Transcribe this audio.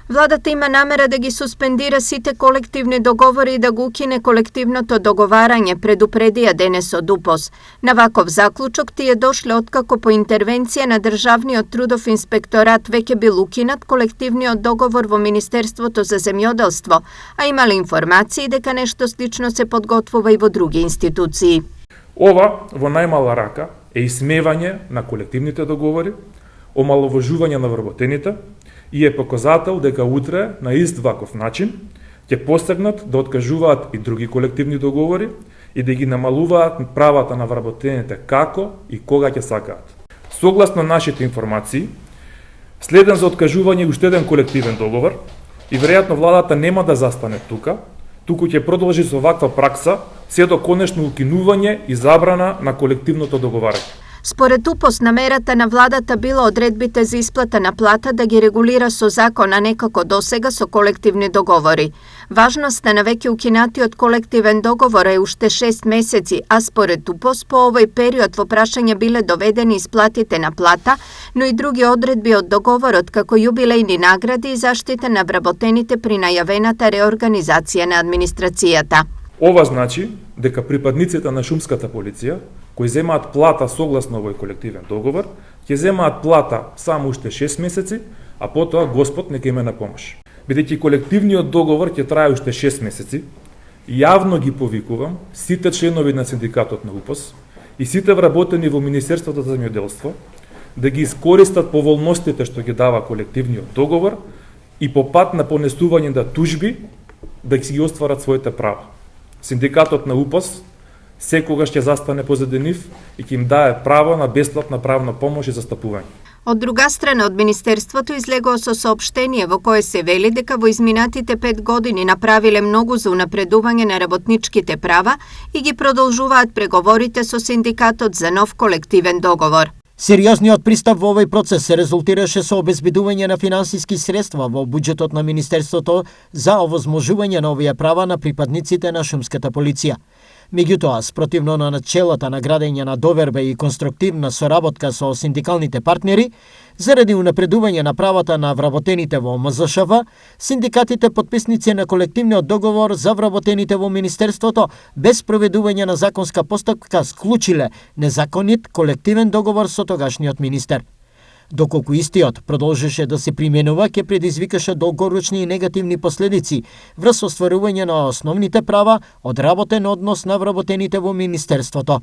Владата има намера да ги суспендира сите колективни договори и да го укине колективното договарање, предупредија денес од УПОС. На ваков заклучок тие дошле откако по интервенција на Државниот трудов инспекторат веќе бил укинат колективниот договор во Министерството за земјоделство, а имале информации дека нешто слично се подготвува и во други институции. Ова во најмала рака е исмевање на колективните договори, омаловажување на вработените и е показател дека утре на ист ваков начин ќе постигнат да откажуваат и други колективни договори и да ги намалуваат правата на вработените како и кога ќе сакаат. Согласно нашите информации, следен за откажување уште еден колективен договор и веројатно владата нема да застане туку ќе продолжи со ваква пракса се до конечно укинување и забрана на колективното договарање. Според УПОС, намерата на владата било одредбите за исплата на плата да ги регулира со закон, а не како досега со колективни договори. Важноста на веќе укинатиот колективен договор е уште 6 месеци, а според УПОС по овој период во прашање биле доведени исплатите на плата, но и други одредби од договорот како јубилејни награди и заштита на вработените при најавената реорганизација на администрацијата. Ова значи дека припадниците на шумската полиција кои земаат плата согласно овој колективен договор, ќе земаат плата само уште 6 месеци, а потоа Господ нека им е на помош. Бидејќи колективниот договор ќе трае уште 6 месеци, јавно ги повикувам сите членови на синдикатот на УПОС и сите вработени во Министерството за земјоделство да ги искористат поволностите што ги дава колективниот договор и по пат на понесување на тужби да ги остварат своите права. Синдикатот на УПОС секогаш ќе застане позади нив и ќе им дае право на бесплатна правна помош и застапување. Од друга страна, од Министерството излегува со соопштение во кое се вели дека во изминатите 5 години направиле многу за унапредување на работничките права и ги продолжуваат преговорите со синдикатот за нов колективен договор. Сериозниот пристап во овој процес се резултираше со обезбедување на финансиски средства во буџетот на Министерството за овозможување на овие права на припадниците на шумската полиција. Меѓутоа, спротивно на начелата на градење на доверба и конструктивна соработка со синдикалните партнери, заради унапредување на правата на вработените во МЗШВ, синдикатите потписници на колективниот договор за вработените во Министерството без проведување на законска постапка склучиле незаконит колективен договор со тогашниот министер. Доколку истиот продолжеше да се применува, ќе предизвикаше долгорочни и негативни последици врз остварување на основните права од работен однос на вработените во Министерството.